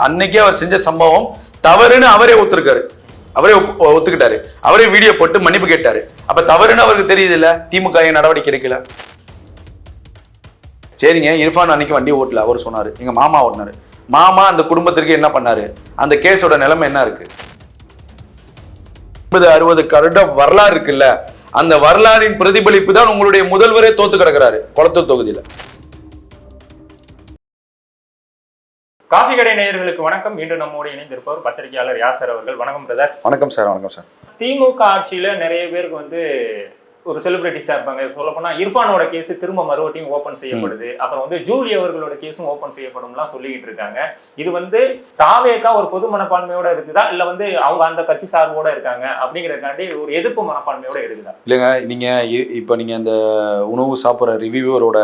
அன்னைக்கே அவர் செஞ்ச சம்பவம் தவறுன்னு அவரே ஒத்துருக்காரு, அவரே ஒத்துக்கிட்டாரு, அவரே வீடியோ போட்டு மன்னிப்பு கேட்டாரு. அப்ப தவறுன்னு அவருக்கு தெரியுது இல்ல, திமுக நடவடிக்கை எடுக்கல. சரிங்க, இர்ஃபான் அன்னைக்கு வண்டி ஓட்டல, அவர் சொன்னாரு எங்க மாமா ஓட்டினாரு. மாமா அந்த குடும்பத்திற்கு என்ன பண்ணாரு, அந்த கேஸோட நிலைமை என்ன இருக்கு? 50-60 வருட வரலாறு இருக்குல்ல, அந்த வரலாறின் பிரதிபலிப்பு தான் உங்களுடைய முதல்வரே தோத்து கிடக்கிறாரு கொளத்தூர் தொகுதியில. காஃபி கடை நேயர்களுக்கு வணக்கம். இன்று நம்மோடு இணைந்திருப்பவர் பத்திரிகையாளர் யாசர் அவர்கள். வணக்கம் பிரதர். வணக்கம் சார். வணக்கம் சார். திமுக ஆட்சியில நிறைய பேருக்கு ஒரு செலிபிரிட்டிஸா இருப்பாங்க. சொல்ல போனா இர்ஃபானோட கேஸ் திரும்ப மறுபடியும் ஓபன் செய்யப்படுது. அப்புறம் ஜூலி அவர்களோட கேஸும் ஓபன் செய்யப்படும்லாம் சொல்லிக்கிட்டு இருக்காங்க. இது தாவேக்கா ஒரு பொது மனப்பான்மையோட இருக்குதா, இல்ல அவங்க அந்த கட்சி சார்போட இருக்காங்க அப்படிங்கறதுக்காண்டி ஒரு எதிர்ப்பு மனப்பான்மையோட இருக்குதா? இல்லைங்க, நீங்க இப்ப நீங்க அந்த உணவு சாப்பிட்ற ரிவ்யூவரோட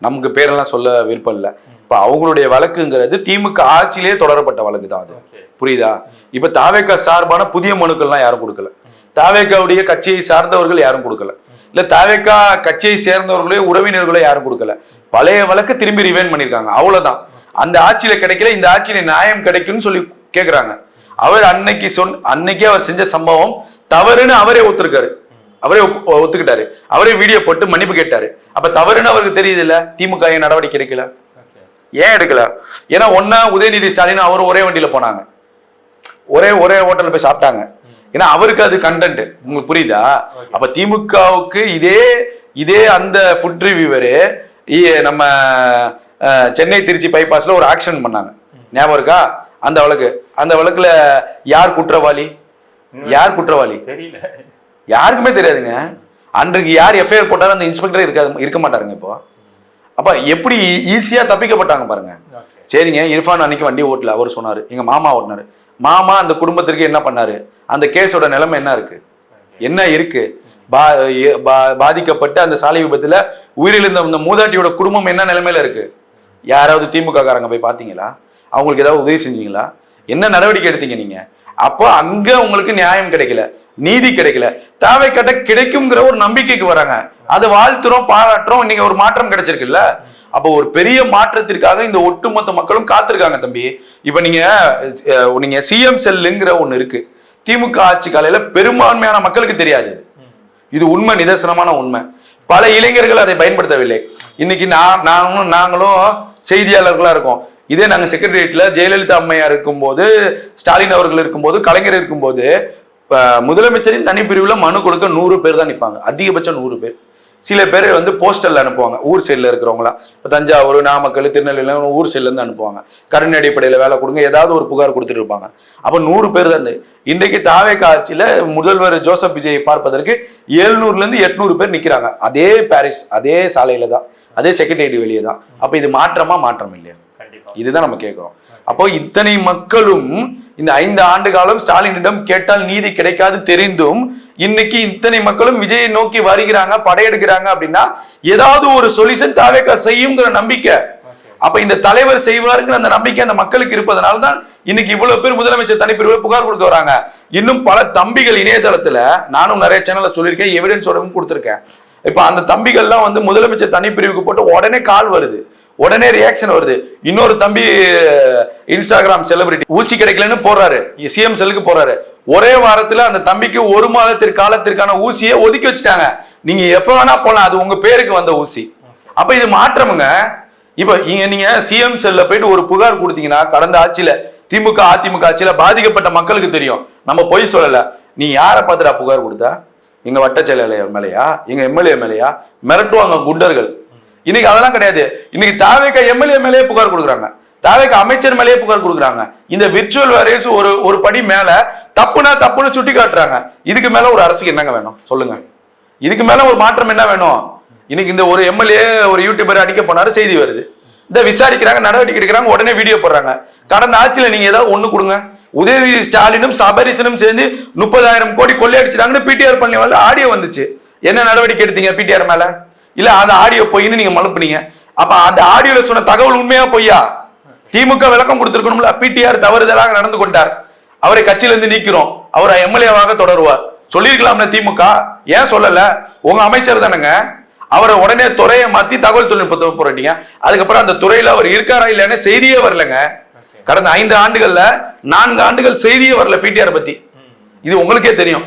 நமக்கு பேரெல்லாம் சொல்ல விருப்பம் இல்லை. இப்ப அவங்களுடைய வழக்குங்கிறது திமுக ஆட்சியிலே தொடரப்பட்ட வழக்கு தான் அது, புரியுதா? இப்ப தாவேக்கா சார்பான புதிய மனுக்கள்லாம் யாரும் கொடுக்கல, தாவேக்காவுடைய கட்சியை சார்ந்தவர்கள் யாரும் கொடுக்கல, இல்ல தாவேக்கா கட்சியை சேர்ந்தவர்களே உறவினர்களே யாரும் கொடுக்கல. பழைய வழக்கு திரும்பி ரிவைன் பண்ணிருக்காங்க, அவ்வளவுதான். அந்த ஆட்சியில கிடைக்கல, இந்த ஆட்சியில நியாயம் கிடைக்கும்னு சொல்லி கேக்குறாங்க. அவர் அன்னைக்கே அவர் செஞ்ச சம்பவம் தவறுன்னு அவரே ஒத்துருக்காரு, அவரே ஒத்துக்கிட்டாரு, அவரே வீடியோ போட்டு மன்னிப்பு கேட்டாரு. அப்ப தவறுன்னு அவருக்கு தெரியுது இல்ல, திமுக நடவடிக்கை எடுக்கல. ஏன் எடுக்கல? ஏன்னா ஒன்னா உதயநிதி ஸ்டாலின் அவரும் ஒரே வண்டியில போனாங்க, ஒரே ஹோட்டல்ல போய் சாப்பிட்டாங்க. ஏன்னா அவருக்கு அது கண்டென்ட், உங்களுக்கு புரியுதா? அப்ப திமுகவுக்கு இதே அந்த ஃபுட் ரிவ்யூவரு நம்ம சென்னை திருச்சி பைபாஸ்ல ஒரு ஆக்சிடென்ட் பண்ணாங்க, ஞாபகம் இருக்கா? அந்த வழக்குல யார் குற்றவாளி, தெரியல, யாருக்குமே தெரியாதுங்க. அன்றைக்கு யார் எஃப்ஐஆர் போட்டாலும் அந்த இன்ஸ்பெக்டர் இருக்க மாட்டாருங்க. இப்போ அப்ப எப்படி ஈஸியா தப்பிக்கப்பட்டாங்க பாருங்க. சரிங்க, இர்ஃபான் அன்னைக்கு வண்டி ஓட்டல, அவர் சொன்னாரு எங்க மாமா ஓட்டினாரு. மாமா அந்த குடும்பத்திற்கு என்ன பண்ணாரு, அந்த கேஸோட நிலைமை என்ன இருக்கு? பாதிக்கப்பட்ட அந்த சாலை விபத்துல உயிரிழந்த அந்த மூதாட்டியோட குடும்பம் என்ன நிலைமையில இருக்கு? யாராவது திமுக காரங்க போய் பாத்தீங்களா? அவங்களுக்கு ஏதாவது உதவி செஞ்சீங்களா? என்ன நடவடிக்கை எடுத்தீங்க நீங்க? அப்போ அங்க உங்களுக்கு நியாயம் கிடைக்கல, நீதி கிடைக்கல. தாவேக்கா கிடைக்கும்ங்கிற ஒரு நம்பிக்கைக்கு வராங்க, அதை வாழ்த்துறோம், பாராட்டுறோம். இன்னைக்கு ஒரு மாற்றம் கிடைச்சிருக்குல்ல. அப்போ ஒரு பெரிய மாற்றத்திற்காக இந்த ஒட்டுமொத்த மக்களும் காத்திருக்காங்க தம்பி. இப்ப நீங்க சிஎம் செல்லுங்கிற ஒண்ணு இருக்கு, திமுக ஆட்சி காலையில பெரும்பான்மையான மக்களுக்கு தெரியாது. இது உண்மை, நிதர்சனமான உண்மை. பல இளைஞர்கள் அதை பயன்படுத்தவில்லை. இன்னைக்கு நாங்களும் செய்தியாளர்களா இருக்கோம். இதே நாங்க செக்ரட்டரியேட்ல ஜெயலலிதா அம்மையார் இருக்கும்போது, ஸ்டாலின் அவர்கள் இருக்கும்போது, கலைஞர் இருக்கும்போது முதலமைச்சரின் தனிப்பிரிவுல மனு கொடுக்க 100 பேர் தான் நிற்பாங்க, அதிகபட்சம் 100 பேர். சில பேர் போஸ்டர்ல அனுப்புவாங்க, ஊர் சைட்ல இருக்கிறவங்களா. இப்ப தஞ்சாவூர், நாமக்கல், திருநெல்வேலி ஊர் சைட்ல இருந்து அனுப்புவாங்க. கருணை அடிப்படையில வேலை கொடுங்க, ஏதாவது ஒரு புகார் கொடுத்துட்டு இருப்பாங்க. அப்ப 100 பேர் தான். இன்றைக்கு தாவேக்கா ஆட்சியில முதல்வர் ஜோசப் விஜயை பார்ப்பதற்கு 700 இருந்து 800 பேர் நிக்கிறாங்க. அதே பாரிஸ், அதே சாலையில தான், அதே செக்ரட்டரியேட் வெளியே தான். அப்ப இது மாற்றம் இல்லையா? இதுதான் நம்ம கேட்கிறோம். அப்போ இத்தனை மக்களும் இந்த 5 ஆண்டு காலம் ஸ்டாலினிடம் கேட்டால் நீதி கிடைக்காது தெரிந்தும் இன்னைக்கு இத்தனை மக்களும் விஜயை நோக்கி வருகிறாங்க, படையெடுக்கிறாங்க. அப்படின்னா ஏதாவது ஒரு சொல்யூஷன் தாவேக்கா செய்யுங்கிற நம்பிக்கை, அப்ப இந்த தலைவர் செய்வாருங்கிற அந்த நம்பிக்கை அந்த மக்களுக்கு இருப்பதனால தான் இன்னைக்கு இவ்வளவு பேர் முதலமைச்சர் தனிப்பிரிவுல புகார் கொடுக்க வராங்க. இன்னும் பல தம்பிகள் இணையதளத்துல, நானும் நிறைய சேனல்ல சொல்லியிருக்கேன், எவிடன்ஸோடவும் கொடுத்திருக்கேன். இப்ப அந்த தம்பிகள்லாம் முதலமைச்சர் தனிப்பிரிவுக்கு போட்டு உடனே கால் வருது, உடனே ரியாக்ஷன் வருது. இன்னொரு தம்பி இன்ஸ்டாகிராம் செலிபிரிட்டி ஊசி கிடைக்கலன்னு போறாரு, சிஎம் செல்லுக்கு போறாரு. ஒரே வாரத்துல அந்த தம்பிக்கு 1 மாதத்திற்கு காலத்திற்கான ஊசியை ஒதுக்கி வச்சுட்டாங்க. நீங்க எப்ப வேணா போலாம், அது உங்க பேருக்கு வந்த ஊசி. அப்ப இது மாற்றமுங்க. இப்ப நீங்க சிஎம் செல்ல போயிட்டு ஒரு புகார் கொடுத்தீங்கன்னா, கடந்த ஆட்சியில திமுக அதிமுக ஆட்சியில பாதிக்கப்பட்ட மக்களுக்கு தெரியும், நம்ம பொய் சொல்லல. நீ யாரை பார்த்துடா புகார் கொடுத்தா? எங்க வட்ட செயலாளர் மேலையா, எங்க எம்எல்ஏ மேலையா? மிரட்டுவாங்க குண்டர்கள். இன்னைக்கு அதெல்லாம் கிடையாது. இன்னைக்கு தாவேக்கா எம்எல்ஏ மேலேயே புகார் கொடுக்குறாங்க, தாவேக்கா அமைச்சர் மேலேயே புகார் கொடுக்குறாங்க. இந்த விர்ச்சுவல் வாரியர்ஸ் ஒரு படி மேல தப்புன்னு சுட்டி காட்டுறாங்க. இதுக்கு மேல ஒரு அரசுக்கு என்னங்க வேணும் சொல்லுங்க? இதுக்கு மேல ஒரு மாற்றம் என்ன வேணும்? இன்னைக்கு இந்த ஒரு எம்எல்ஏ ஒரு யூடியூபர் அடிக்க போனாரு, செய்தி வருது, இந்த விசாரிக்கிறாங்க, நடவடிக்கை எடுக்கிறாங்க, உடனே வீடியோ போடுறாங்க. கடந்த ஆட்சியில நீங்க ஏதாவது ஒண்ணு கொடுங்க. உதயநிதி ஸ்டாலினும் சபரிசனும் சேர்ந்து 30,000 கோடி கொள்ளையடிச்சிட்டாங்கன்னு பிடிஆர் பண்ணி ஆடியோ வந்துச்சு. என்ன நடவடிக்கை எடுத்தீங்க பிடிஆர் மேல? இல்ல அந்த ஆடியோ பொய்ன்னு நீங்க மழுப்புனீங்க. அப்ப அந்த ஆடியோல சொன்ன தகவல் உண்மையா பொய்யா? திமுக விளக்கம் கொடுத்திருக்கணும்ல. பிடிஆர் தவறுதலாக நடந்து கொண்டார், அவரை கட்சியில இருந்து நீக்கிறோம், அவர் எம்எல்ஏவாக தொடருவார் சொல்லிருக்கலாம்ல திமுக. ஏன் சொல்லல? உங்க அமைச்சர் தானங்க. அவரை உடனே துறையை மாத்தி தகவல் தொழில்நுட்பத்தை போறீங்க. அதுக்கப்புறம் அந்த துறையில அவர் இருக்காரா இல்லைன்னு செய்தியே வரலங்க. கடந்த 5 ஆண்டுகள்ல 4 ஆண்டுகள் செய்தியே வரல பிடிஆர் பத்தி. இது உங்களுக்கே தெரியும்.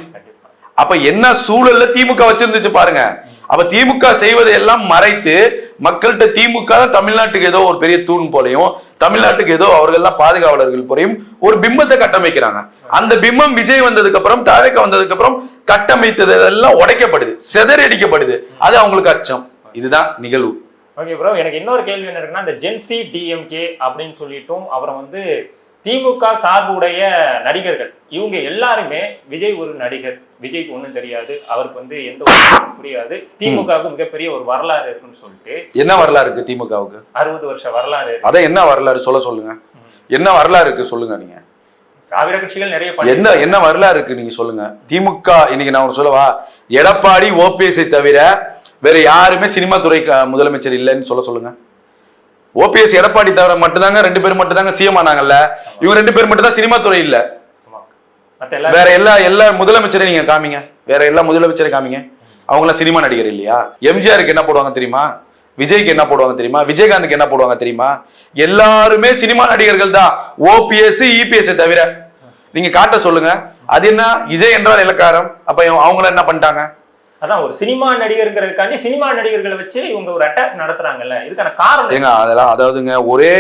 அப்ப என்ன சூழல்ல திமுக வச்சிருந்துச்சு பாருங்க. அப்ப திமுக செய்வதை எல்லாம் மறைத்து மக்கள்கிட்ட திமுக தான் தமிழ்நாட்டுக்கு ஏதோ ஒரு பெரிய தூண் போலையும், தமிழ்நாட்டுக்கு ஏதோ அவர்கள்லாம் பாதுகாவலர்கள் போலையும் ஒரு பிம்பத்தை கட்டமைக்கிறாங்க. அந்த பிம்பம் விஜய் வந்ததுக்கு அப்புறம், தாவேக்கா வந்ததுக்கு அப்புறம் கட்டமைத்தது எல்லாம் உடைக்கப்படுது, சிதறடிக்கப்படுது. அது அவங்களுக்கு அச்சம். இதுதான் நிகழ்வு. ஓகே ப்ரோ, எனக்கு இன்னொரு கேள்வி என்ன இருக்குன்னா, இந்த ஜென்சி டிஎம்கே அப்படின்னு சொல்லிட்டும் அப்புறம் வந்து திமுக சார்புடைய நடிகர்கள் இவங்க எல்லாருமே விஜய் ஒரு நடிகர், விஜய்க்கு ஒன்றும் தெரியாது, அவருக்கு வந்து எந்த ஒரு புரியாது, திமுகவுக்கு மிகப்பெரிய ஒரு வரலாறு இருக்குன்னு சொல்லிட்டு. என்ன வரலாறு இருக்கு திமுகவுக்கு? 60 வருஷ வரலாறு. அதான் என்ன வரலாறு சொல்லுங்க. என்ன வரலாறு இருக்கு சொல்லுங்க. நீங்க திராவிட கட்சிகள் நிறைய என்ன வரலாறு இருக்கு நீங்க சொல்லுங்க. திமுக இன்னைக்கு நான் சொல்லவா, எடப்பாடி ஓபிஎஸ்ஐ தவிர வேற யாருமே சினிமா துறை முதலமைச்சர் இல்லைன்னு சொல்லுங்க. ஓபிஎஸ் எடப்பாடி தவிர மட்டும்தாங்க 2 பேர் மட்டும் தாங்க சிஎம் ஆனாங்கல்ல. இவங்க 2 பேர் மட்டும் தான் சினிமா துறை இல்ல. வேற எல்லா முதலமைச்சரையும் நீங்க காமிங்க, வேற எல்லா முதலமைச்சரையும் காமிங்க. அவங்களாம் சினிமா நடிகர் இல்லையா? எம்ஜிஆருக்கு என்ன போடுவாங்க தெரியுமா? விஜய்க்கு என்ன போடுவாங்க தெரியுமா? விஜயகாந்துக்கு என்ன போடுவாங்க தெரியுமா? எல்லாருமே சினிமா நடிகர்கள் தான், ஓபிஎஸ் இபிஎஸ் தவிர. நீங்க காட்ட சொல்லுங்க. அது என்ன விஜய் என்றால் இலக்காரம்? அப்ப அவங்கள என்ன பண்ணிட்டாங்க? அதான் ஒரு சினிமா நடிகருங்கிறதுக்காண்டி சினிமா நடிகர்களை வச்சு இவங்க ஒரு அட்டாக் நடத்துறாங்கல்ல, இதுக்கான காரணம் ஏங்க? அதெல்லாம் அதாவதுங்க, ஒரே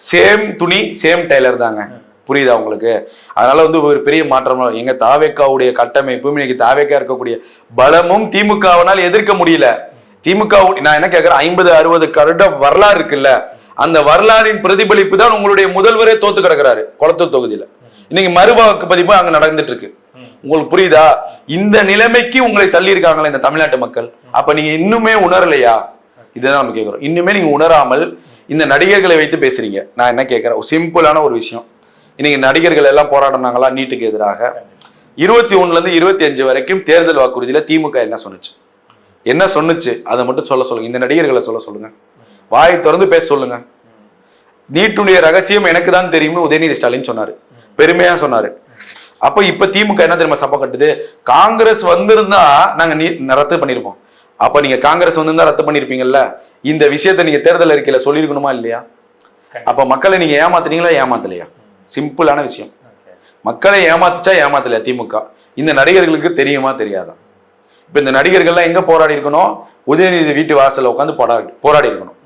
சேம் துணி சேம் டெய்லர் தாங்க. புரியுதா உங்களுக்கு? அதனால வந்து ஒரு பெரிய மாற்றம். எங்க தாவேக்காவுடைய கட்டமைப்பும் இன்னைக்கு தாவேக்கா இருக்கக்கூடிய பலமும் திமுகவினால் எதிர்க்க முடியல. திமுக நான் என்ன கேட்கிறேன், 50-60 கருட வரலாறு இருக்குல்ல, அந்த வரலாறின் பிரதிபலிப்பு தான் உங்களுடைய முதல்வரே தோத்து கிடக்குறாரு கொளத்தூர் தொகுதியில. இன்னைக்கு மறுவாக்கு பதிப்பு அங்க நடந்துட்டு இருக்கு. உங்களுக்கு புரியுதா? இந்த நிலைமைக்கு உங்களை தள்ளி இருக்காங்களே இந்த தமிழ்நாட்டு மக்கள். அப்ப நீங்க இன்னுமே உணரலையா? இதுதான் நம்ம கேட்கிறோம். இன்னுமே நீங்க உணராமல் இந்த நடிகர்களை வைத்து பேசுறீங்க. நான் என்ன கேட்கிறேன், சிம்பிளான ஒரு விஷயம். இன்னைக்கு நடிகர்கள் எல்லாம் போராடினாங்களா நீட்டுக்கு எதிராக? 21ல இருந்து 25 வரைக்கும் தேர்தல் வாக்குறுதியில திமுக என்ன சொன்னுச்சு அதை மட்டும் சொல்லுங்க. இந்த நடிகர்களை சொல்லுங்க, வாயை திறந்து பேச சொல்லுங்க. நீட்டுடைய ரகசியம் எனக்கு தான் தெரியும்னு உதயநிதி ஸ்டாலின் சொன்னாரு, பெருமையா சொன்னாரு. அப்ப இப்ப திமுக என்ன தெரியுமா சப்பம் கட்டுது? காங்கிரஸ் வந்திருந்தா நாங்க ரத்து பண்ணிருப்போம். அப்ப நீங்க காங்கிரஸ் வந்திருந்தா ரத்து பண்ணிருப்பீங்கல்ல. இந்த விஷயத்த நீங்க தேர்தல் அறிக்கையில சொல்லிருக்கணுமா இல்லையா? அப்ப மக்களை நீங்க ஏமாத்துனீங்களா ஏமாத்தலையா? சிம்பிளான விஷயம். மக்களை ஏமாத்துச்சா ஏமாத்தலையா திமுக? இந்த நடிகர்களுக்கு தெரியுமா தெரியாதா? இப்ப இந்த நடிகர்கள்லாம் எங்க போராடி இருக்கணும்? உதயநிதி வீட்டு வாசல்ல உட்காந்து போராடி இருக்கணும்.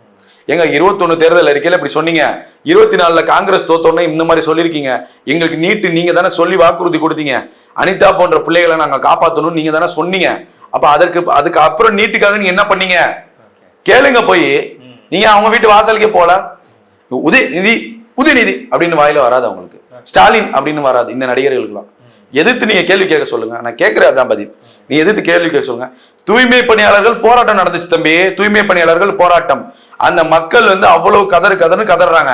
எங்க 21 தேர்தல் அறிக்கையில இப்படி சொன்னீங்க, 24ல காங்கிரஸ் தோத்தோன்னு இந்த மாதிரி சொல்லியிருக்கீங்க. எங்களுக்கு நீட்டு நீங்க தானே சொல்லி வாக்குறுதி கொடுத்தீங்க, அனிதா போன்ற பிள்ளைகளை நாங்க காப்பாற்றணும் நீங்க தானே சொன்னீங்க. அப்ப அதுக்கு அப்புறம் நீட்டுக்காக நீங்க என்ன பண்ணீங்க கேளுங்க. போய் நீங்க அவங்க வீட்டு வாசலுக்கே போல. உதயநிதி அப்படின்னு வாயில வராது அவங்களுக்கு, ஸ்டாலின் அப்படின்னு வராது. இந்த நடிகர்களுக்கெல்லாம் எதிர்த்து நீங்க கேள்வி கேட்க சொல்லுங்க. நான் கேட்கிறேன் அதான் பதில். நீ எதிர்த்து கேள்வி கேட்க சொல்லுங்க. தூய்மை பணியாளர்கள் போராட்டம் நடந்துச்சு தம்பி, தூய்மை பணியாளர்கள் போராட்டம். அந்த மக்கள் வந்து அவ்வளவு கதறுன்னு கதறாங்க.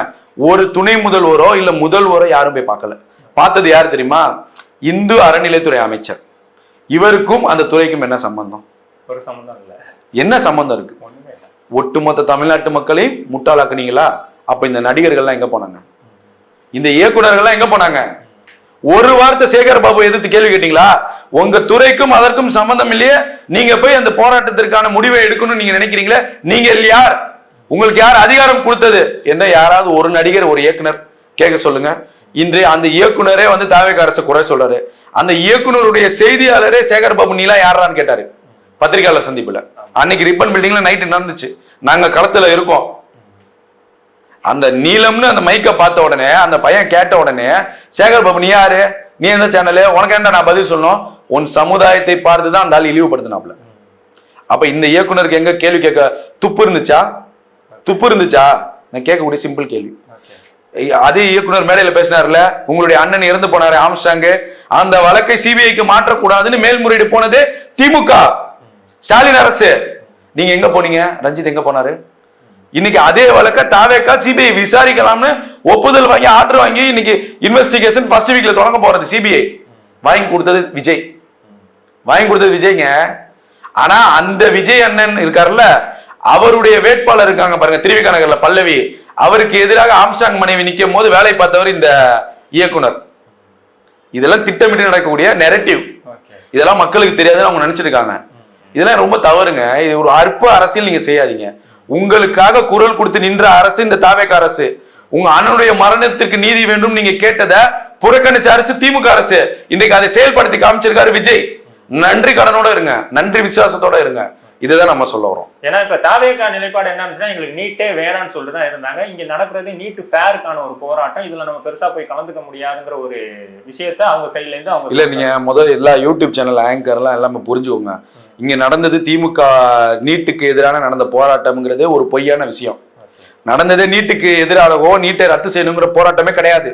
ஒரு துணை முதல்வரோ இல்ல முதல்வரோ யாரும் போய் பார்க்கல. பார்த்தது யாரு தெரியுமா? இந்து அறநிலைத்துறை அமைச்சர். இவருக்கும் அந்த துறைக்கும் என்ன சம்பந்தம்? ஒரு சம்பந்தம் இல்ல. என்ன சம்பந்தம் இருக்கு? ஒட்டுமொத்த தமிழ்நாட்டு மக்களையும் முட்டாளாக்குனீங்களா? அப்ப இந்த நடிகர்கள்லாம் எங்க போனாங்க? இந்த இயக்குநர்கள்லாம் எங்க போனாங்க? ஒரு வார்த்தை சேகர் பாபு எதிர்த்து கேள்வி கேட்டீங்களா? உங்க துறைக்கும் அதற்கும் சம்பந்தம் இல்லையே, நீங்க போய் அந்த போராட்டத்திற்கான முடிவை எடுக்கணும்னு நீங்க நினைக்கிறீங்களே, நீங்க யார்? உங்களுக்கு யார் அதிகாரம் கொடுத்தது என்ன? யாராவது ஒரு நடிகர் ஒரு இயக்குனர் கேட்க சொல்லுங்க. இன்று அந்த இயக்குனரே வந்து தாவேக்கா அரசு குறை சொல்றாரு. அந்த இயக்குனருடைய செய்தியாளரே சேகர் பாபு நீலா யாரான்னு கேட்டாரு பத்திரிகையாளர் சந்திப்புல. அன்னைக்கு ரிப்பன் பில்டிங்ல நைட்டு நடந்துச்சு, நாங்க களத்துல இருக்கோம். அந்த நீலம்னு அந்த மைக்கை பார்த்த உடனே அந்த பையன் கேட்ட உடனே, சேகர் பாபு நீ யாரு, நீ எந்த சேனலு, உனக்கு என்ன நான் பதில் சொல்லணும்? உன் சமுதாயத்தை பார்த்துதான் அந்த ஆள் இழிவுபடுத்தினாப்ல. அப்ப இந்த இயக்குனருக்கு எங்க கேள்வி கேட்க துப்பு இருந்துச்சா? நான் கேட்கக்கூடிய சிம்பிள் கேள்வி. அதே இயக்குனர் மேடையில பேசினார்ல, உங்களுடைய அண்ணன் இறந்து போனாரு ஆம்ஸ்டாங், அந்த வழக்கை சிபிஐக்கு மாற்றக்கூடாதுன்னு மேல்முறையீடு போனது திமுக ஸ்டாலின் அரசு. நீங்க எங்க போனீங்க? ரஞ்சித் எங்க போனாரு? இன்னைக்கு அதே வழக்க தாவேக்கா சிபிஐ விசாரிக்கலாம்னு ஒப்புதல் வாங்கி ஆர்டர் வாங்கி இன்னைக்கு இன்வெஸ்டிகேஷன் ஃபர்ஸ்ட் வீக்ல தொடங்க போறது. சிபிஐ வாங்கி கொடுத்தது விஜய்ங்க. ஆனா அந்த விஜய் அண்ணன் இருக்காருல்ல, அவருடைய வேட்பாளர் இருக்காங்க பாருங்க திருவிக நகர்ல பல்லவி, அவருக்கு எதிராக ஆம்ஸ்டாங் மனைவி நிற்கும் போது வேலை பார்த்தவர் இந்த இயக்குனர். இதெல்லாம் திட்டமிட்டு நடக்கக்கூடிய நெரட்டிவ். இதெல்லாம் மக்களுக்கு தெரியாதுன்னு அவங்க நினைச்சிருக்காங்க. இதெல்லாம் ரொம்ப தவறுங்க. இது ஒரு அற்ப அரசியல் நீங்க செய்யாதீங்க. உங்களுக்காக குரல் கொடுத்து நின்ற அரசு இந்த தாவேக்கா அரசு. உங்க அண்ணனுடைய மரணத்திற்கு நீதி வேண்டும் நீங்க கேட்டதை புறக்கணிச்ச அரசு திமுக அரசு. இன்றைக்கு அதை செயல்படுத்தி காமிச்சிருக்காரு விஜய். நன்றி கடனோட இருங்க, நன்றி விசுவாசத்தோட இருங்க. இதுதான் நம்ம சொல்ல வரோம். ஏன்னா இப்ப தாவேகா நிலைப்பாடு என்ன இருந்துச்சுன்னா, எங்களுக்கு நீட்டே வேணான்னு சொல்லிட்டு தான் இருந்தாங்க. இங்க நடக்கிறது நீட்டு ஃபேருக்கான ஒரு போராட்டம். இதுல நம்ம பெருசா போய் கலந்துக்க முடியாதுங்கிற ஒரு விஷயத்த அவங்க சைட்ல இருந்து அவங்க இல்ல. நீங்க முதல் எல்லா யூடியூப் சேனல் ஆங்கர் எல்லாம் எல்லாமே புரிஞ்சுக்கோங்க. இங்க நடந்தது திமுக நீட்டுக்கு எதிரான நடந்த போராட்டம்ங்கிறது ஒரு பொய்யான விஷயம். நடந்ததே நீட்டுக்கு எதிராகவோ நீட்டை ரத்து செய்யணுங்கிற போராட்டமே கிடையாது.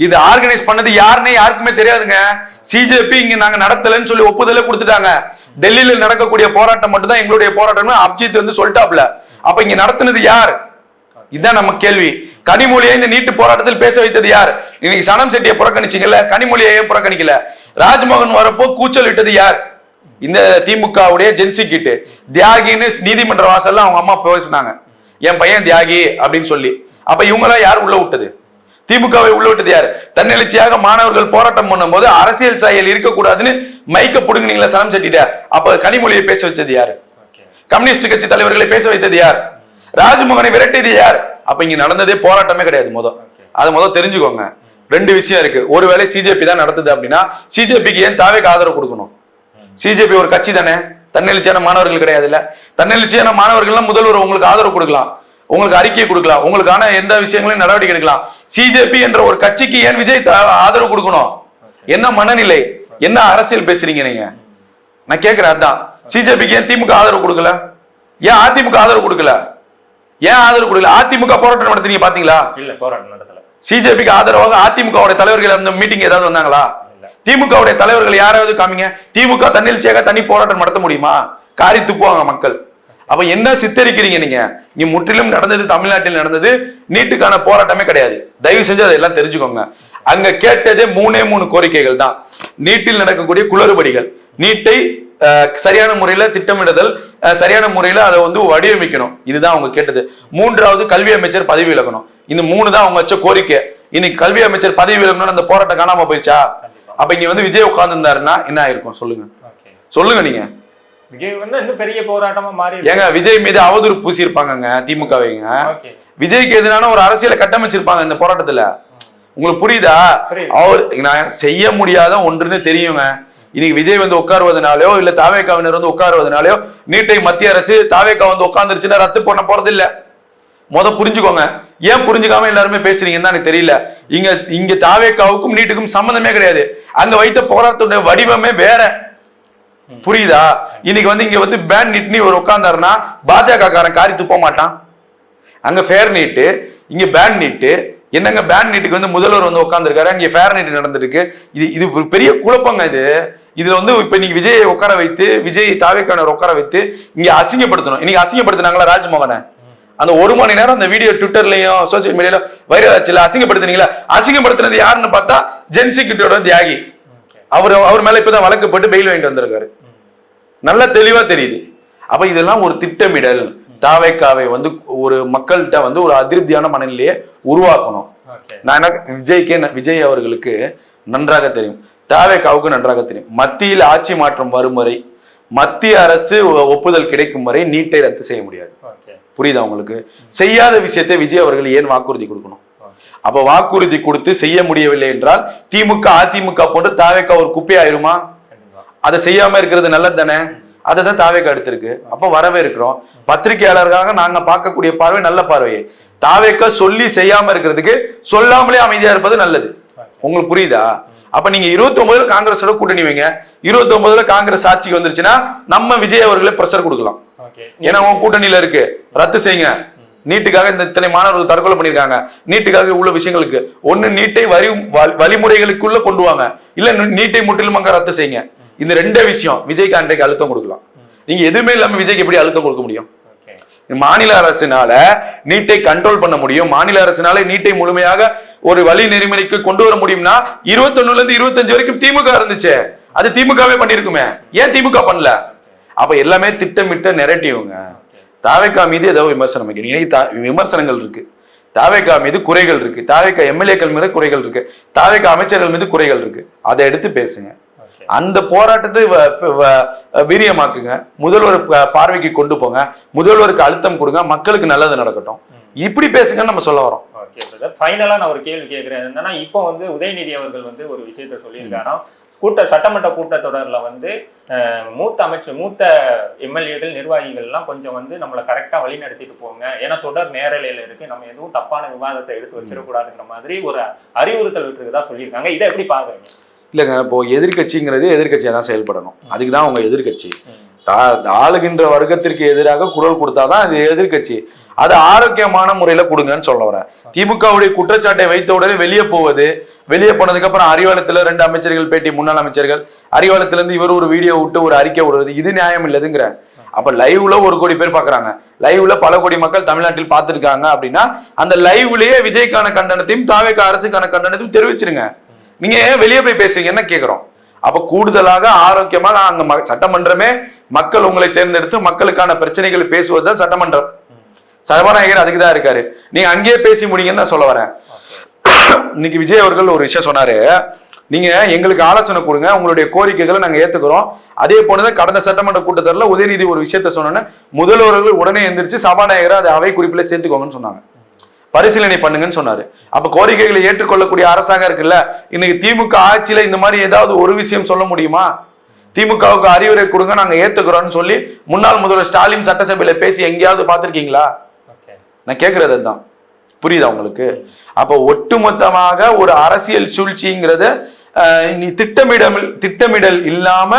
இது ஆர்கனைஸ் பண்ணது யாருன்னே யாருக்குமே தெரியாதுங்க. சிஜேபி இங்க நாங்க நடத்தலன்னு சொல்லி ஒப்புதலே கொடுத்துட்டாங்க. டெல்லியில நடக்கக்கூடிய போராட்டம் மட்டும் தான் எங்களுடைய போராட்டம் அப்ஜித் வந்து சொல்லிட்டாப்ல. அப்ப இங்க நடத்தினது யார்? இதுதான் நம்ம கேள்வி. கனிமொழியை இந்த நீட்டு போராட்டத்தில் பேச வைத்தது யார்? இன்னைக்கு சனம் செட்டியை புறக்கணிச்சிங்கல்ல, கனிமொழியை புறக்கணிக்கல. ராஜ்மோகன் வரப்போ கூச்சல் விட்டது யார்? இந்த திமுகவுடைய ஜென்சி கிட்டு தியாகின்னு நீதிமன்ற வாசல்ல அவங்க அம்மா பேசினாங்க, என் பையன் தியாகி அப்படின்னு சொல்லி. அப்ப இவங்களாம் யார் உள்ள விட்டது? திமுகவை உள்ள விட்டது யார்? தன்னெழுச்சியாக மாணவர்கள் போராட்டம் பண்ணும் போது அரசியல் சாயல் இருக்கக்கூடாதுன்னு மைக்க புடுங்கினீங்களா சனம் செட்டிட்ட? அப்ப கனிமொழியை பேச வச்சது யாரு? கம்யூனிஸ்ட் கட்சி தலைவர்களை பேச வைத்தது யார்? ராஜ்மோகனை விரட்டியது யார்? அப்ப இங்க நடந்ததே போராட்டமே கிடையாது. அதை தெரிஞ்சுக்கோங்க. ரெண்டு விஷயம் இருக்கு. ஒருவேளை சிஜேபி தான் நடத்துது அப்படின்னா சிஜேபிக்கு ஏன் தாவேக்கு ஆதரவு கொடுக்கணும்? சிஜேபி ஒரு கட்சி தானே, தன்னெழுச்சியான மாணவர்கள் கிடையாது இல்ல. தன்னெழுச்சியான மாணவர்கள்லாம் முதல்வர் உங்களுக்கு ஆதரவு கொடுக்கலாம், உங்களுக்கு அறிக்கை கொடுக்கலாம், உங்களுக்கான எந்த விஷயங்களையும் நடவடிக்கை எடுக்கலாம். சிஜேபி என்ற ஒரு கட்சிக்கு ஏன் விஜய் ஆதரவு கொடுக்கணும்? என்ன மனநிலை, என்ன அரசியல் பேசுறீங்க நீங்க? நான் கேட்கிறேன் அதான். சிஜேபிக்கு ஏன் திமுக ஆதரவு கொடுக்கல? ஏன் அதிமுக ஆதரவு கொடுக்கல? ஏன் ஆதரவு கொடுக்கல? அதிமுக போராட்டம் நடத்துறீங்க பாத்தீங்களா? இல்ல, போராட்டம் நடத்தல. சிஜேபிக்கு ஆதரவாக அதிமுக தலைவர்கள் அந்த மீட்டிங் ஏதாவது வந்தாங்களா? திமுக தலைவர்கள் யாராவது காமிங்க. திமுக தன்னெழுச்சியாக தனி போராட்டம் நடத்த முடியுமா? காரி துப்புவாங்க மக்கள். அப்ப என்ன சித்தரிக்கிறீங்க நீங்க? இங்க முற்றிலும் நடந்தது தமிழ்நாட்டில் நடந்தது நீட்டுக்கான போராட்டமே கிடையாது. தயவு செஞ்சு அதெல்லாம் தெரிஞ்சுக்கோங்க. அங்க கேட்டதே மூணே கோரிக்கைகள் தான். நீட்டில் நடக்கக்கூடிய குளறுபடிகள், நீட்டை சரியான முறையில திட்டமிடுதல், சரியான முறையில அதை வடிவமைக்கணும். இதுதான் அவங்க கேட்டது. மூன்றாவது கல்வி அமைச்சர் பதவி விலகணும். இந்த மூணு தான் அவங்க வச்ச கோரிக்கை. இன்னைக்கு கல்வி அமைச்சர் பதவி விலகணும்னு அந்த போராட்டம் காணாம போயிடுச்சா? அப்ப இங்க விஜய் உட்கார்ந்து இருந்தாருன்னா என்ன ஆயிருக்கும் சொல்லுங்க? சொல்லுங்க நீங்க. விஜய் இன்னும் பெரிய போராட்டமா மாறி ஏங்க விஜய் மீது அவதூறு பூசி இருப்பாங்க திமுகவைங்க. விஜய்க்கு எதிரான ஒரு அரசியலை கட்டமைச்சிருப்பாங்க இந்த போராட்டத்துல. உங்களுக்கு புரியுதா? அவர் நான் செய்ய முடியாத ஒன்றுன்னு தெரியுங்க. இன்னைக்கு விஜய் உட்காருவதனாலயோ இல்ல தாவேகாவினர் உட்காருவதனாலயோ நீட்டை மத்திய அரசு தாவேகா உட்கார்ந்துருச்சுன்னா ரத்து பண்ண போறது இல்ல. புரிஞ்சுக்கோங்க. ஏன் புரிஞ்சுக்காம எல்லாருமே பேசுறீங்கன்னு எனக்கு தெரியல. இங்க தாவேகாவுக்கும் நீட்டுக்கும் சம்பந்தமே கிடையாது. அங்க வைத்த போராட்டத்துடைய வடிவமே வேற. புரியுதா? இன்னைக்கு இங்க பேன் நீட் ஒரு உட்கார்ந்தாருன்னா பாஜக காரன் காரி துப்ப மாட்டான். அங்க ஃபேர் நீட்டு, இங்க பேன் நீட்டு. என்னங்க பேன் நீட்டுக்கு முதல்வர் உட்கார்ந்துருக்காரு, அங்க ஃபேர் நீட் நடந்திருக்கு. இது பெரிய குழப்பங்க. இதுல இப்ப இன்னைக்கு விஜய் உட்கார வைத்து, விஜய் தாவேக்கான உட்கார வைத்து இங்க அசிங்கப்படுத்தணும். இன்னைக்கு அசிங்கப்படுத்தினாங்களா ராஜ்மோகனை? அந்த 1 மணி நேரம் அந்த வீடியோ ட்விட்டர்லயும் சோசியல் மீடியால வைரல் ஆச்சுல. அசிங்கப்படுத்தினீங்களா? அசிங்கப்படுத்தினது யாருன்னு பார்த்தா ஜென்சி கிட்டோட தியாகி. அவர் மேல இப்பதான் வழக்கு போட்டு பெயில் வாங்கிட்டு வந்திருக்காரு. நல்லா தெளிவா தெரியுது. அப்ப இதெல்லாம் ஒரு திட்டமிடல். தாவேக்காவை ஒரு மக்கள்கிட்ட ஒரு அதிருப்தியான மனநிலையை உருவாக்கணும். நான் விஜய் அவர்களுக்கு நன்றாக தெரியும், தாவேக்காவுக்கு நன்றாக தெரியும். மத்தியில் ஆட்சி மாற்றம் வரும் வரை, மத்திய அரசு ஒப்புதல் கிடைக்கும் வரை நீட்டை ரத்து செய்ய முடியாது. புரியுதா உங்களுக்கு? செய்யாத விஷயத்தை விஜய் அவர்கள் ஏன் வாக்குறுதி கொடுக்கணும்? அப்ப வாக்குறுதி கொடுத்து செய்ய முடியவில்லை என்றால் திமுக அதிமுக போன்று தாவேக்கா ஒரு குப்பை ஆயிருமா? அதை செய்யாம இருக்கிறது நல்லது தானே? அதை தான் தாவேக்கா எடுத்திருக்கு. அப்ப வரவே இருக்கிறோம். பத்திரிகையாளர்களாக நாங்க பார்க்கக்கூடிய பார்வை நல்ல பார்வையை. தாவேக்கா சொல்லி செய்யாம இருக்கிறதுக்கு சொல்லாமலே அமைதியா இருப்பது நல்லது. உங்களுக்கு புரியுதா? அப்ப நீங்க 29 காங்கிரஸோட கூட்டணி வைங்க. 29 காங்கிரஸ் ஆட்சிக்கு வந்துருச்சுன்னா நம்ம விஜய் அவர்களே பிரஷர் கொடுக்கலாம். ஏன்னா உங்க கூட்டணியில இருக்கு, ரத்து செய்யுங்க. நீட்டுக்காக இந்த இத்தனை மாணவர்கள் தற்கொலை பண்ணிருக்காங்க, நீட்டுக்காக இவ்வளவு விஷயங்களுக்கு ஒண்ணு நீட்டை வழிமுறைகளுக்குள்ள கொண்டு வாங்க, இல்ல நீட்டை முற்றிலும் அங்க ரத்து செய்யுங்க. இந்த 2 விஷயம் விஜய்க்கு அன்றைக்கு அழுத்தம் கொடுக்கலாம். நீங்க எதுவுமே இல்லாம விஜய்க்கு எப்படி அழுத்தம் கொடுக்க முடியும்? மாநில அரசினால நீட்டை கண்ட்ரோல் பண்ண முடியும். மாநில அரசினால நீட்டை முழுமையாக ஒரு வழி நெறிமுறைக்கு கொண்டு வர முடியும்னா 21 இருந்து 25 வரைக்கும் திமுக இருந்துச்சு, அது திமுகவே பண்ணிருக்குமே. ஏன் திமுக பண்ணல? அப்ப எல்லாமே திட்டமிட்ட நெரேட்டிவ்ங்க. தாவேக்கா மீது ஏதோ விமர்சனம் வைக்கிறீங்க. விமர்சனங்கள் இருக்கு, தாவேக்கா மீது குறைகள் இருக்கு, தாவேக்கா எம்எல்ஏக்கள் மீது குறைகள் இருக்கு, தாவேக்கா அமைச்சர்கள் மீது குறைகள் இருக்கு. அதை எடுத்து பேசுங்க. அந்த போராட்டத்தை வீரியமாக்குங்க. முதல்வர் பார்வைக்கு கொண்டு போங்க, முதல்வருக்கு அழுத்தம் கொடுங்க, மக்களுக்கு நல்லது நடக்கட்டும். இப்படி பேசுங்கன்னு நம்ம சொல்ல வரோம். ஓகே பிரதர், ஃபைனலா நான் ஒரு கேள்வி கேட்கிறேன். என்னன்னா இப்போ வந்து உதயநிதி அவர்கள் வந்து ஒரு விஷயத்த சொல்லியிருக்காராம். சட்டமன்ற கூட்டத்தொடர்ல வந்து மூத்த எம்எல்ஏக்கள் நிர்வாகிகள்லாம் கொஞ்சம் வந்து நம்மளை கரெக்டா வழி நடத்திட்டு போங்க, ஏன்னா தொடர் நேரலையில இருக்கு, நம்ம எதுவும் தப்பான விவாதத்தை எடுத்து வச்சிடக்கூடாதுங்கிற மாதிரி ஒரு அறிவுறுத்தல் விட்டுருக்குதா சொல்லியிருக்காங்க. இதை எப்படி பாக்குறீங்க? இல்லைங்க, இப்போ எதிர்கட்சிங்கிறது எதிர்கட்சியா தான் செயல்படணும். அதுக்கு தான் அவங்க எதிர்கட்சி. ஆளுகின்ற வர்க்கத்திற்கு எதிராக குரல் கொடுத்தாதான் அது எதிர்கட்சி. அது ஆரோக்கியமான முறையில கொடுங்கன்னு சொல்ல வரேன். திமுகவுடைய குற்றச்சாட்டை வைத்த உடனே வெளியே போவது, வெளியே போனதுக்கு அப்புறம் அறிவாலயத்துல 2 அமைச்சர்கள் பேட்டி, முன்னாள் அமைச்சர்கள் அறிவாலயத்துல இருந்து இவர் ஒரு வீடியோ விட்டு ஒரு அறிக்கை விடுறது, இது நியாயம் இல்லதுங்கிற. அப்ப லைவ்ல 1 கோடி பேர் பாக்குறாங்க, லைவ்ல பல கோடி மக்கள் தமிழ்நாட்டில் பார்த்திருக்காங்க அப்படின்னா அந்த லைவ்லயே விஜய்க்கான கண்டனத்தையும் தாவேக அரசுக்கான கண்டனத்தையும் தெரிவிச்சிருங்க. நீங்க வெளியே போய் பேசுறீங்க என்ன கேட்கிறோம்? அப்ப கூடுதலாக ஆரோக்கியமாக அங்க சட்டமன்றமே மக்கள் உங்களை தேர்ந்தெடுத்து மக்களுக்கான பிரச்சனைகளை பேசுவதுதான் சட்டமன்றம். சபாநாயகர் அதுக்குதான் இருக்காரு. நீங்க அங்கேயே பேசி முடியுங்கன்னு நான் சொல்ல வரேன். இன்னைக்கு விஜய் அவர்கள் ஒரு விஷயம் சொன்னாரு, நீங்க எங்களுக்கு ஆலோசனை கொடுங்க, உங்களுடைய கோரிக்கைகளை நாங்க ஏத்துக்கிறோம். அதே போலதான் கடந்த சட்டமன்ற கூட்டத்தொடர்ல உதயநிதி ஒரு விஷயத்த சொன்னோன்னு முதல்வர்கள் உடனே எந்திரிச்சு சபாநாயகரை அதை அவை குறிப்பில சேர்த்துக்கோங்கன்னு சொன்னாங்க, பரிசீலனை பண்ணுங்கன்னு சொன்னாரு. அப்ப கோரிக்கைகளை ஏற்றுக்கொள்ளக்கூடிய அரசாங்கம் இருக்குல்ல, இன்னைக்கு திமுக ஆட்சியில இந்த மாதிரி ஏதாவது ஒரு விஷயம் சொல்ல முடியுமா? திமுகவுக்கு அறிவுரை கொடுங்க, நாங்க ஏத்துக்கிறோம்னு சொல்லி முன்னாள் முதல்வர் ஸ்டாலின் சட்டசபையில பேசி எங்கேயாவது பார்த்திருக்கீங்களா? நான் கேட்கறது தான், புரியுதா உங்களுக்கு? அப்ப ஒட்டுமொத்தமாக ஒரு அரசியல் சூழ்ச்சிங்கிறத திட்டமிடல் இல்லாம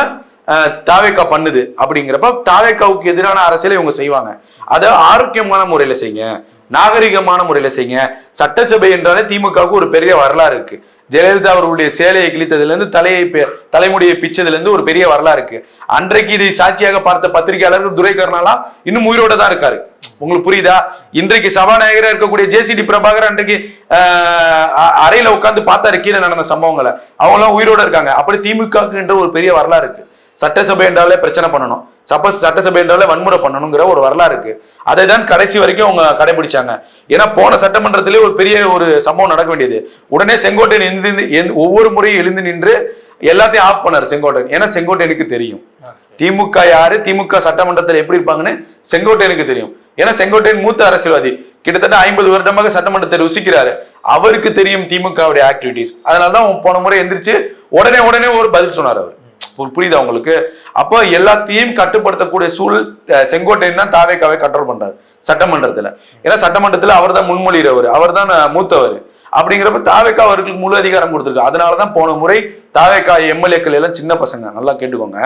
தாவேக்கா பண்ணுது. அப்படிங்கிறப்ப தாவேக்காவுக்கு எதிரான அரசியலை இவங்க செய்வாங்க. அதை ஆரோக்கியமான முறையில செய்யுங்க, நாகரிகமான முறையில செய்யுங்க. சட்டசபை என்றாலே திமுகவுக்கு ஒரு பெரிய வரலாறு இருக்கு. ஜெயலலிதா அவர்களுடைய சேலையை கிழித்ததுல இருந்து தலைமுடியை பிச்சதுல இருந்து ஒரு பெரிய வரலாறு இருக்கு. அன்றைக்கு இதை சாட்சியாக பார்த்த பத்திரிகையாளர்கள் துரை கருணாலாம் இன்னும் உயிரோட தான் இருக்காரு. உங்களுக்கு புரியுதா? இன்றைக்கு சபாநாயகராக இருக்கக்கூடிய ஜேசிடி பிரபாகர் அன்றைக்கு அறையில உட்கார்ந்து பார்த்தாரு கீழே நடந்த சம்பவங்களை, அவங்க எல்லாம் உயிரோட இருக்காங்க. அப்படி திமுகவுக்கு என்ற ஒரு பெரிய வரலாறு இருக்கு. சட்டசபை என்றாலே பிரச்சனை பண்ணணும், சட்டசபை என்றாலே வன்முறை பண்ணணுங்கிற ஒரு வரலாறு இருக்கு. அதை தான் கடைசி வரைக்கும் அவங்க கடைபிடிச்சாங்க. ஏன்னா போன சட்டமன்றத்திலே ஒரு பெரிய ஒரு சம்பவம் நடக்க வேண்டியது, உடனே செங்கோட்டையன் ஒவ்வொரு முறையும் எழுந்து நின்று எல்லாத்தையும் ஆஃப் பண்ணாரு செங்கோட்டையன். ஏன்னா செங்கோட்டையனுக்கு தெரியும் திமுக யாரு, திமுக சட்டமன்றத்தில் எப்படி இருப்பாங்கன்னு செங்கோட்டையனுக்கு தெரியும். ஏன்னா செங்கோட்டையன் மூத்த அரசியல்வாதி, கிட்டத்தட்ட 50 வருடமாக சட்டமன்றத்தை ருசிக்கிறாரு. அவருக்கு தெரியும் திமுகவுடைய ஆக்டிவிட்டிஸ். அதனாலதான் போன முறை எந்திரிச்சு உடனே ஒரு பதில் சொன்னார் அவர். புரியுதா உங்களுக்கு? அப்போ எல்லாத்தையும் கட்டுப்படுத்தக்கூடிய சூழல் செங்கோட்டையன் தான் தாவேக்காவை கண்ட்ரோல் பண்றாரு சட்டமன்றத்துல. ஏன்னா சட்டமன்றத்துல அவர் தான் முன்மொழிகிறவர், அவர் தான் மூத்தவர். அப்படிங்கிறப்ப தாவேக்கா அவர்களுக்கு முழு அதிகாரம் கொடுத்துருக்கு. அதனாலதான் போன முறை தாவேக்கா எம்எல்ஏக்கள் எல்லாம் சின்ன பசங்க, நல்லா கேட்டுக்கோங்க.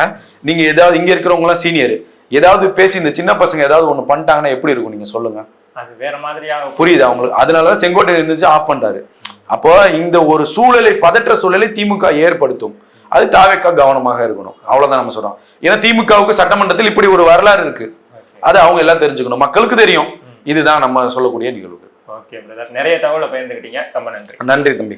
நீங்க ஏதாவது இங்க இருக்கிறவங்க எல்லாம் சீனியர், ஏதாவது பேசி இந்த சின்ன பசங்க ஏதாவது ஒண்ணு பண்ணிட்டாங்கன்னா எப்படி இருக்கும் நீங்க சொல்லுங்க? அது வேற மாதிரியா புரியுதா உங்களுக்கு? அதனாலதான் செங்கோட்டையன் இருந்துச்சு ஆஃப் பண்றாரு. அப்போ இந்த ஒரு சூழலை, பதற்ற சூழலை திமுக ஏற்படுத்தும். அது தாவேக்கா கவனமாக இருக்கணும், அவ்வளவுதான் நம்ம சொல்றோம். ஏன்னா திமுகவுக்கு சட்டமன்றத்தில் இப்படி ஒரு வரலாறு இருக்கு, அது அவங்க எல்லாம் தெரிஞ்சுக்கணும், மக்களுக்கு தெரியும். இதுதான் நம்ம சொல்லக்கூடிய நிகழ்வு. ஓகே பிரதர், நிறைய தகவலை பகிர்ந்துக்கிட்டீங்க, ரொம்ப நன்றி. நன்றி தம்பி.